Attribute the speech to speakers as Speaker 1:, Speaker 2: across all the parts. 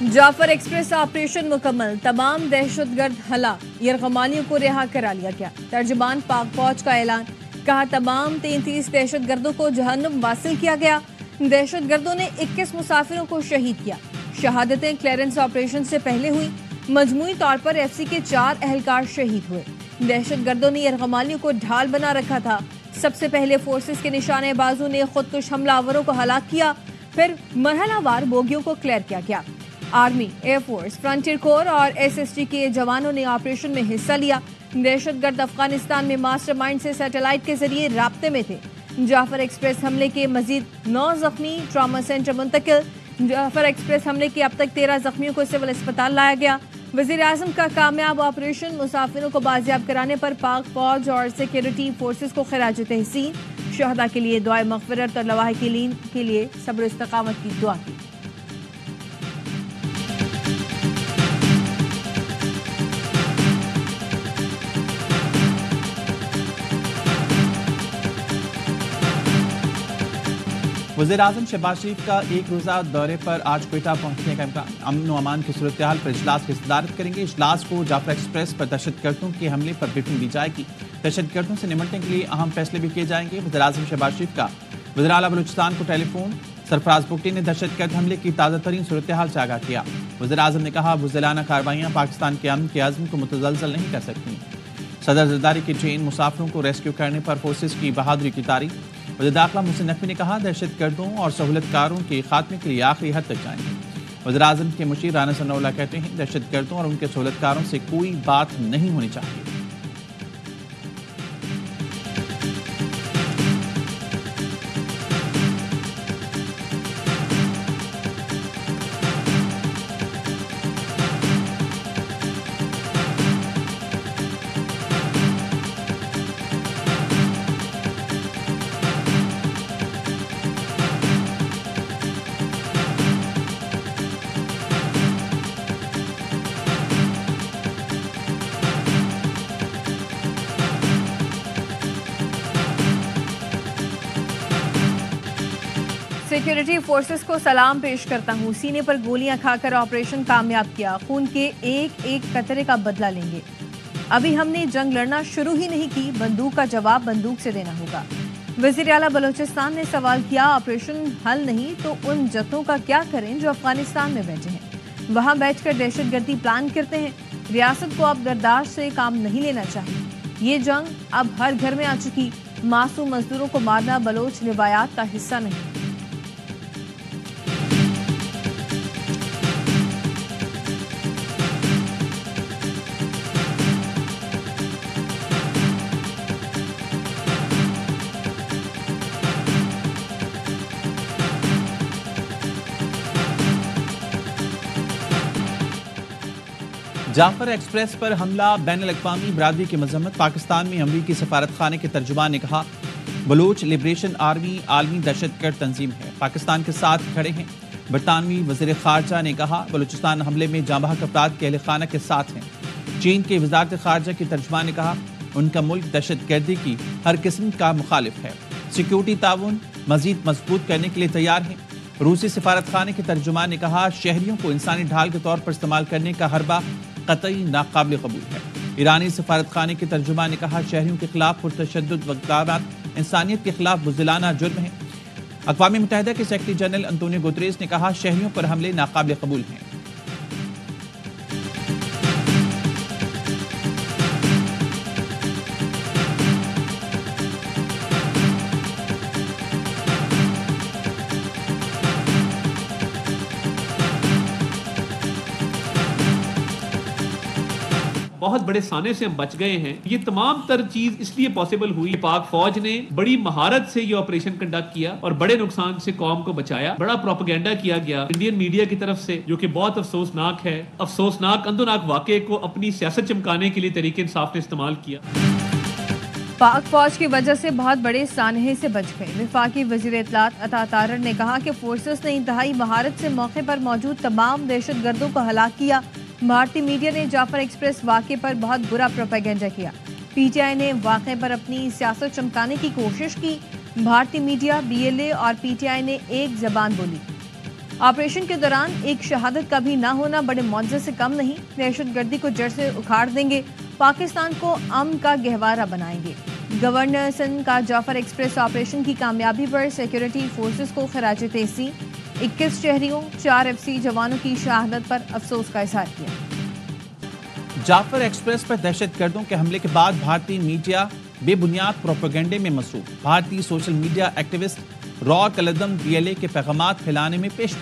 Speaker 1: Jafar express operation मुकम्मल, तमाम दहशतगर्द हलाक, यरगमालियों को रिहा करा लिया गया। तर्जुमान पाक फौज का ऐलान, कहा तमाम 33 दहशतगर्दों को जहन्नुम वासिल किया गया। दहशतगर्दों ने 21 मुसाफिरों को शहीद किया। शहादतें क्लियरेंस ऑपरेशन से पहले हुई। मजमूई तौर पर एफसी के 4 एहलकार शहीद हुए। दहशतगर्दों ने यरगमालियों को ढाल बना रखा था। सबसे पहले फोर्सेस के निशाने बाजों ने खुदकुश हमलावरों को हलाक किया, फिर मरहलावार बोगियों को क्लियर किया गया। आर्मी, एयरफोर्स, फ्रंटियर कोर और एसएसटी के जवानों ने ऑपरेशन में हिस्सा लिया। दहशतगर्द अफगानिस्तान में मास्टरमाइंड से सैटेलाइट के जरिए राब्ते में थे। जाफर एक्सप्रेस हमले के मजीद 9 जख्मी, ट्रॉमा सेंटर मुंतकिल। जाफर एक्सप्रेस हमले के अब तक 13 जख्मियों को सिविल अस्पताल लाया गया। वजीर आजम का कामयाब ऑपरेशन, मुसाफिरों को बाजियाब कराने पर पाक फौज और सिक्योरिटी फोर्सेस को खिराज तहसीन। शहदा के लिए दुआए मग़फ़िरत और लवाहिकीन के लिए सब्र इस्तकामत की दुआ की।
Speaker 2: वज़ीर आज़म शहबाज शरीफ का एक रोज़ा दौरे पर आज क्वेटा पहुंचने का इम्कान। अमन व अमान की सूरत हाल पर इजलास की सदारत करेंगे। इजलास को जाफर एक्सप्रेस पर दहशतगर्दों के हमले पर ब्रीफिंग दी जाएगी। दहशतगर्दों से निमटने के लिए अहम फैसले भी किए जाएंगे। वज़ीर आज़म शहबाज शरीफ का वज़ीर आला बलूचिस्तान को टेलीफोन। सरफराज बुगटी ने दहशतगर्द हमले की ताज़ा तरीन सूरत हाल से आगाह किया। वज़ीर आज़म ने कहा, बुज़दिलाना कार्रवाइयाँ पाकिस्तान के अमन के अज़्म को मुतज़लज़ल नहीं कर सकती। सदर जरदारी की ट्रेन मुसाफिरों को रेस्क्यू करने पर फोर्सेस की बहादुरी की तारीफ। वज़ीर दाखिला मोहसिन नकवी ने कहा, दहशतगर्दों और सहूलतकारों के खात्मे के लिए आखिरी हद तक जाएंगे। वज़ीर आज़म के मुशीर राना सनाउल्लाह कहते हैं, दहशतगर्दों और उनके सहूलतकारों से कोई बात नहीं होनी चाहिए।
Speaker 1: सिक्योरिटी फोर्सेस को सलाम पेश करता हूँ। सीने पर गोलियां खाकर ऑपरेशन कामयाब किया। खून के एक एक कतरे का बदला लेंगे। अभी हमने जंग लड़ना शुरू ही नहीं की। बंदूक का जवाब बंदूक से देना होगा। वज़ीर आला बलूचिस्तान ने सवाल किया, ऑपरेशन हल नहीं तो उन जत्थों का क्या करें जो अफगानिस्तान में बैठे हैं, वहां बैठकर दहशतगर्दी प्लान करते हैं। रियासत को अब बर्दाश्त से काम नहीं लेना चाहिए। ये जंग अब हर घर में आ चुकी। मासूम मजदूरों को मारना बलोच रिवायात का हिस्सा नहीं।
Speaker 2: जाफर एक्सप्रेस पर हमला बैनुल-अक़वामी बरादरी की मज़म्मत। पाकिस्तान में अमरीकी सफारत खाने के तर्जुमान ने कहा, बलूच लिबरेशन आर्मी आलमी दहशतगर्द तंजीम है, पाकिस्तान के साथ खड़े हैं। बरतानवी वज़ीर ख़ारजा ने कहा, बलूचिस्तान हमले में जांबाहक अफराद के अहल खाना के साथ हैं। चीन के वज़ारत ख़ारजा के तर्जुमान ने कहा, उनका मुल्क दहशतगर्दी की हर किस्म का मुखालिफ है। सिक्योरिटी ताउन मज़ीद मजबूत करने के लिए तैयार हैं। रूसी सफारत खाने के तर्जुमान ने कहा, शहरियों को इंसानी ढाल के तौर पर इस्तेमाल करने का हरबा कतई नाकाबिल कबूल है। ईरानी सफारत खाने के तर्जुमान ने कहा, शहरियों के खिलाफ पुरतशद्दुद वक़्त इंसानियत के खिलाफ बुज़दिलाना जुर्म है। अक़वाम मुत्तहिदा के सेक्रेटरी जनरल अंतोनियो गुतरेस ने कहा, शहरियों पर हमले नाकाबिल कबूल हैं।
Speaker 3: बहुत बड़े साने से हम बच गए हैं। ये तमाम तर चीज इसलिए पॉसिबल हुई, पाक फौज ने बड़ी महारत से ये ऑपरेशन कंडक्ट किया और बड़े नुकसान से कौम को बचाया। बड़ा प्रोपेगेंडा किया गया इंडियन मीडिया की तरफ से, जो कि बहुत अफसोसनाक है। अफसोसनाक अंदोनाक वाक़े को अपनी सियासत चमकाने के लिए तरीके इंसाफ ने इस्तेमाल किया।
Speaker 1: पाक फौज की वजह से बहुत बड़े सानहे से बच गए। वफाकी वज़ीर इत्तलात अता तारर ने कहा कि फोर्सेस ने इंतहाई महारत से मौके पर मौजूद तमाम दहशतगर्दों को हलाक किया। भारतीय मीडिया ने जाफर एक्सप्रेस वाक़े पर बहुत बुरा प्रोपेगेंडा किया। पीटीआई ने वाक़े पर अपनी सियासत चमकाने की कोशिश की। भारतीय मीडिया, बीएलए और पीटीआई ने एक ज़बान बोली। آپریشن کے دوران ایک شہادت کا بھی نہ ہونا بڑے معجزے سے کم نہیں. دہشت گردی کو جڑ سے اکھاڑ دیں گے, پاکستان کو امن کا گہوارہ بنائیں گے. گورنر سندھ کا جعفر ایکسپریس آپریشن کی کامیابی پر سیکیورٹی فورسز کو خراج تحسین. 21 شہریوں 4 FC جوانوں کی شہادت پر افسوس کا اظہار کیا.
Speaker 2: جعفر ایکسپریس پر دہشت گردوں کے حملے کے بعد بھارتی میڈیا بے بنیاد پروپیگنڈے میں مصروف. بھارتی سوشل میڈیا ایکٹیوسٹ را کلدم BLA کے پیغامات پھیلانے میں پیش.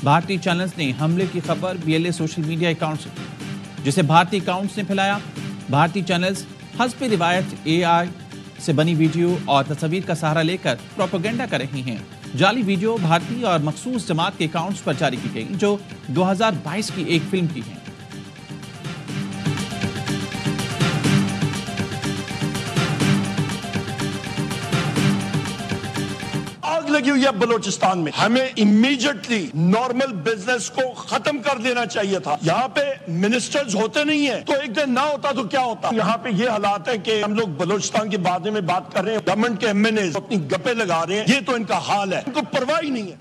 Speaker 2: بھارتی چینلز نے حملے کی خبر BLA سوشل میڈیا اکاؤنٹ سے کی, جسے بھارتی اکاؤنٹس نے پھیلایا. بھارتی چینلز حسب روایت AI سے بنی ویڈیو اور تصاویر کا سہارا لے کر پروپیگنڈا کر رہی ہیں. جعلی ویڈیو بھارتی اور مخصوص جماعت کے اکاؤنٹس پر جاری کی گئی, جو 2022 کی ایک فلم کی ہیں.
Speaker 4: لگی ہوئی ہے بلوچستان میں, ہمیں امیجیٹلی نارمل بزنس کو ختم کر دینا چاہیے تھا. یہاں پہ منسٹرز ہوتے نہیں ہیں, تو ایک دن نہ ہوتا تو کیا ہوتا. یہاں پہ یہ حالات ہے کہ ہم لوگ بلوچستان کے بارے میں بات کر رہے ہیں, گورنمنٹ کے MNAs اپنی گپے لگا رہے ہیں. یہ تو ان کا حال ہے, ان کو پرواہ ہی نہیں ہے.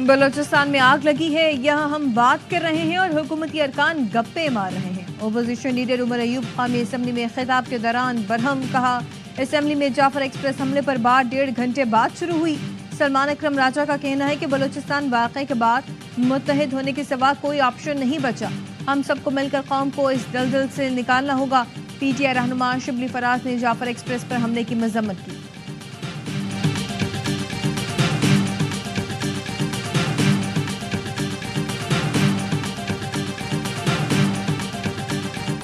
Speaker 1: بلوچستان میں آگ لگی ہے, یہاں ہم بات کر رہے ہیں اور حکومتی ارکان گپے مار رہے ہیں. اپوزیشن لیڈر عمر ایوب خان نے اسمبلی میں خطاب کے دوران برہم کہا. اسمبلی میں جعفر ایکسپریس حملے پر بات 1.5 گھنٹے بعد شروع ہوئی. سلمان اکرم راجہ کا کہنا ہے کہ بلوچستان واقعے کے بعد متحد ہونے کے سوا کوئی آپشن نہیں بچا. ہم سب کو مل کر قوم کو اس دلدل سے نکالنا ہوگا. PTI رہنما شبلی فراز نے جعفر ایکسپریس پر حملے کی مذمت کی.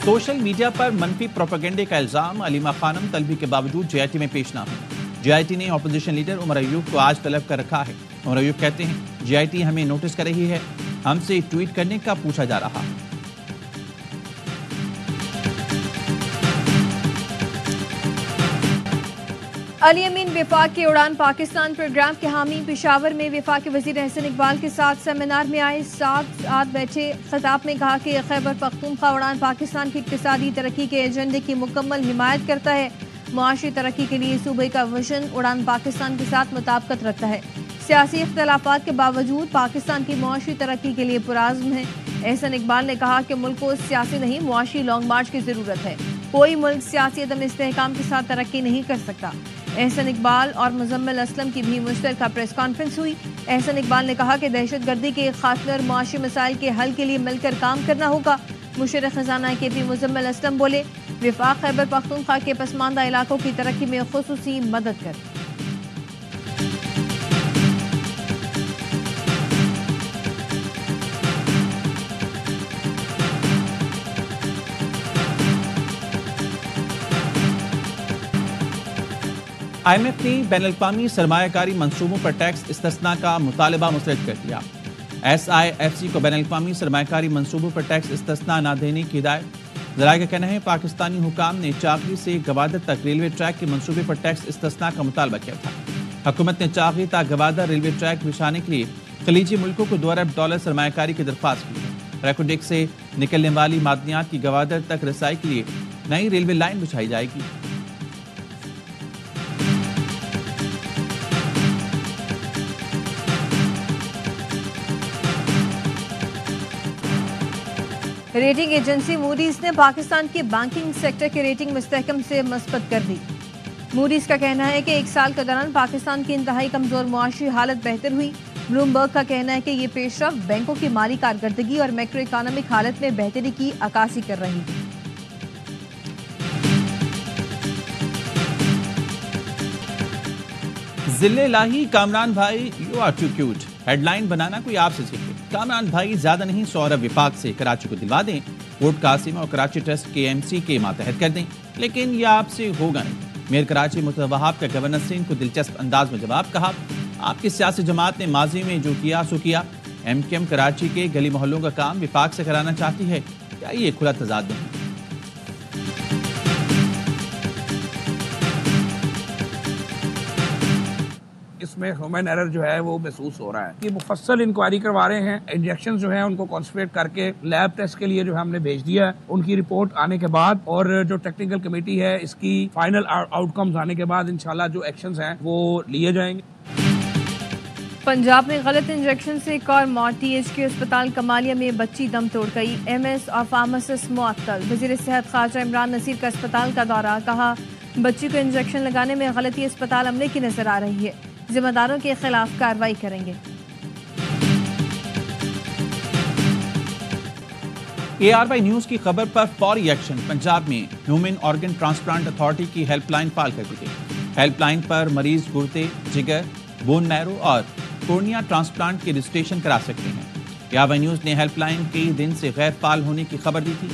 Speaker 2: سوشل میڈیا پر منفی پروپیگنڈے کا الزام. علیمہ خانم طلبی کے باوجود JIT میں پیش نہ ہوئی. JIT نے اپوزیشن لیڈر عمر ایوب کو آج طلب کر رکھا ہے. عمر ایوب کہتے ہیں JIT ہمیں نوٹس کر رہی ہے, ہم سے ٹویٹ کرنے کا پوچھا جا رہا.
Speaker 1: علی امین وفاق کے اڑان پاکستان پروگرام کے حامی پشاور میں وفاق وزیر احسن اقبال کے ساتھ سیمینار میں آئے. ساتھ بیٹھے. خطاب میں کہا کہ خیبر پختونخوا اڑان پاکستان کی اقتصادی ترقی کے ایجنڈے کی مکمل حمایت کرتا ہے. معاشی ترقی کے لیے صوبے کا وژن اڑان پاکستان کے ساتھ مطابقت رکھتا ہے. سیاسی اختلافات کے باوجود پاکستان کی معاشی ترقی کے لیے پرعزم ہے. احسن اقبال نے کہا کہ ملک کو سیاسی نہیں معاشی لانگ مارچ کی ضرورت ہے. کوئی ملک سیاسی عدم استحکام کے ساتھ ترقی نہیں کر سکتا. احسن اقبال اور مزمل اسلم کی بھی مشترکہ پریس کانفرنس ہوئی. احسن اقبال نے کہا کہ دہشت گردی کے خاتمے اور معاشی مسائل کے حل کے لیے مل کر کام کرنا ہوگا. مشیر خزانہ KP مزمل اسلم بولے, وفاق خیبر پختونخوا کے پسماندہ علاقوں کی ترقی میں خصوصی مدد کر.
Speaker 2: IMF نے بین الاقوامی سرمایہ کاری منصوبوں پر ٹیکس استثناء کا مطالبہ مسترد کر دیا. SIFC کو بین الاقوامی سرمایہ کاری منصوبوں پر ٹیکس استثناء نہ دینے کی ہدایت. ذرائع کا کہنا ہے پاکستانی حکام نے چاغی سے گوادر تک ریلوے ٹریک کے منصوبے پر ٹیکس استثناء کا مطالبہ کیا تھا. حکومت نے چاغی تا گوادر ریلوے ٹریک بچھانے کے لیے خلیجی ملکوں کو $2 ارب سرمایہ کاری کی درخواست کی ہے. ریکوڈیک سے نکلنے والی معدنیات کی گوادر تک رسائی کے لیے نئی ریلوے لائن بچھائی جائے گی.
Speaker 1: ریٹنگ ایجنسی موڈیز نے پاکستان کے بینکنگ سیکٹر کی ریٹنگ مستحکم سے مثبت کر دی. موڈیز کا کہنا ہے کہ 1 سال کے دوران پاکستان کی انتہائی کمزور معاشی حالت بہتر ہوئی. بلومبرگ کا کہنا ہے کہ یہ پیش رفت بینکوں کی مالی کارکردگی اور میکرو اکانومک حالت میں بہتری کی عکاسی کر رہی ہے.
Speaker 2: ذل الہی کامران بھائی you are too cute. Head line بنانا کوئی آپ سے سیکھے. کامران بھائی زیادہ نہیں 100 ارب وفاق سے کراچی کو دلوا دیں. ووٹ قاسم اور کراچی ٹرسٹ KMC کے ماتحت کر دیں, لیکن یہ آپ سے ہوگا نہیں. میئر کراچی مرتضی وہاب کا گورنر سندھ کو دلچسپ انداز میں جواب. کہا آپ کی سیاسی جماعت نے ماضی میں جو کیا سو کیا. MKM کراچی کے گلی محلوں کا کام وفاق سے کرانا چاہتی ہے. کیا یہ کھلا تضاد نہیں؟
Speaker 5: اس میں ہیومن ایرر جو ہے وہ محسوس ہو رہا ہے. یہ مفصل انکوائری کروا رہے ہیں. انجیکشن جو ہیں ان کو کانسنٹریٹ کر کے لیب ٹیسٹ کے لیے جو ہم نے بھیج دیا ہے. ان کی رپورٹ آنے کے بعد اور جو ٹیکنیکل کمیٹی ہے اس کی فائنل آؤٹ کمز آنے کے بعد انشاءاللہ جو ایکشنز ہیں وہ لیے جائیں گے.
Speaker 1: पंजाब में गलत इंजेक्शन से एक और मौत। THK अस्पताल कमालिया में बच्ची दम तोड़ गई। MS और फार्मासिस्ट मुअत्तल। वज़ीर सेहत ख्वाजा इमरान नसीर का अस्पताल का दौरा, कहा बच्ची को इंजेक्शन लगाने में गलती अस्पताल अमले की नजर आ रही है, जिम्मेदारों के खिलाफ कार्रवाई करेंगे।
Speaker 2: ARY न्यूज की खबर पर फौरी एक्शन। पंजाब में ह्यूमन ऑर्गन ट्रांसप्लांट अथॉरिटी की हेल्पलाइन फाल कर दी गई। हेल्पलाइन पर मरीज गुर्दे, जिगर, बोन मैरो और कोर्निया ट्रांसप्लांट के रजिस्ट्रेशन करा सकते हैं। ARY न्यूज ने हेल्पलाइन कई दिन से गैर फाल होने की खबर दी थी।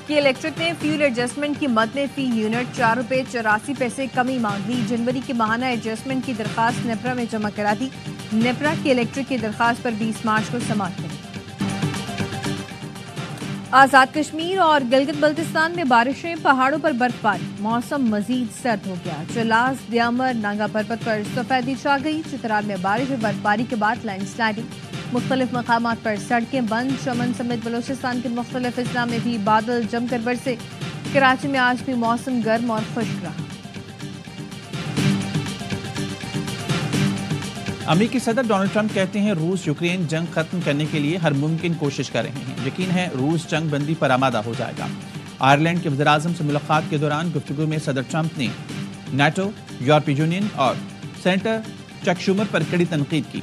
Speaker 1: कि इलेक्ट्रिक ने फ्यूल एडजस्टमेंट की मद में फी यूनिट 4 रुपये 84 पैसे कमी मांग ली। जनवरी की माहाना एडजस्टमेंट की दरखास्त नेपरा में जमा करा दी। नेपरा की इलेक्ट्रिक की दरखास्त पर 20 मार्च को समाप्त करें। आज़ाद कश्मीर और गिलगित बल्तिस्तान में बारिशें, पहाड़ों पर बर्फबारी, मौसम मजीद सर्द हो गया। चलास, द्यामर, नांगा पर्वत पर सफेदी छा गई। चित्राल में बारिश और बर्फबारी के बाद लैंडस्लाइडिंग, मुख्तलिफ मकामात पर सड़कें बंद। चमन समेत बलोचिस्तान के मुख्तलिफ अजला में भी बादल जमकर बरसे। कराची में आज भी मौसम गर्म और खुश्क रहा।
Speaker 2: अमेरिकी सदर डोनाल्ड ट्रंप कहते हैं रूस यूक्रेन जंग खत्म करने के लिए हर मुमकिन कोशिश कर रहे हैं। यकीन है रूस जंग बंदी पर आमादा हो जाएगा। आयरलैंड के वज़ीर-ए-आज़म से मुलाकात के दौरान गुफ्तगू में सदर ट्रंप ने नाटो, यूरोपीय यूनियन और सेनेटर चक शूमर पर कड़ी तनकीद की।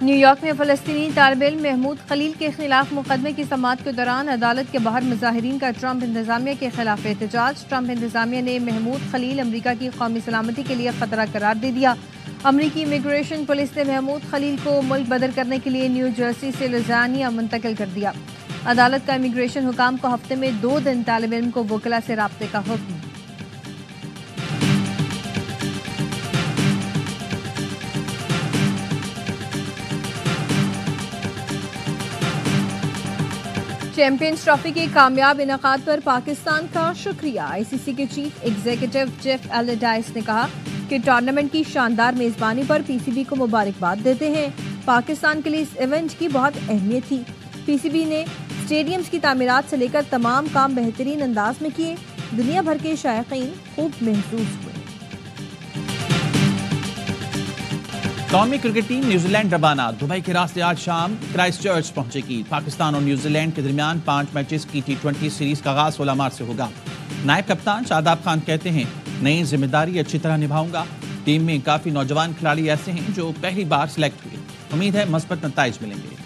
Speaker 1: न्यूयॉर्क में फ़लस्तीनी तालिब-इल्म महमूद खलील के खिलाफ मुकदमे की समाअत के दौरान अदालत के बाहर मुजाहिरीन का ट्रंप इंतजामिया के खिलाफ एहतजाज। ट्रंप इंतजामिया ने महमूद खलील अमरीका की कौमी सलामती के लिए खतरा करार दे दिया। अमरीकी इमिग्रेशन पुलिस ने महमूद खलील को मुल्क बदर करने के लिए न्यू जर्सी से लुज़ियाना मुंतकिल कर दिया। अदालत का इमिग्रेशन हुकाम को हफ्ते में 2 दिन तालिब-इल्म को वकला से राब्ते का हुक्म। चैंपियंस ट्रॉफी के कामयाब इनेकाद पर पाकिस्तान का शुक्रिया। ICC के चीफ एग्जीक्यूटिव जेफ एलडाइस ने कहा कि टूर्नामेंट की शानदार मेजबानी पर PCB को मुबारकबाद देते हैं। पाकिस्तान के लिए इस इवेंट की बहुत अहमियत थी। PCB ने स्टेडियम्स की तामीरात से लेकर तमाम काम बेहतरीन अंदाज में किए। दुनिया भर के शायकीन खूब महसूस हुए।
Speaker 2: कौमी क्रिकेट टीम न्यूजीलैंड रवाना। दुबई के रास्ते आज शाम क्राइस्टचर्च पहुंचेगी। पाकिस्तान और न्यूजीलैंड के दरमियान 5 मैचेस की T20 सीरीज का आगाज 16 मार्च से होगा। नायब कप्तान शादाब खान कहते हैं नई जिम्मेदारी अच्छी तरह निभाऊंगा। टीम में काफी नौजवान खिलाड़ी ऐसे हैं जो पहली बार सिलेक्ट हुए। उम्मीद है मस्बत नताइज मिलेंगे।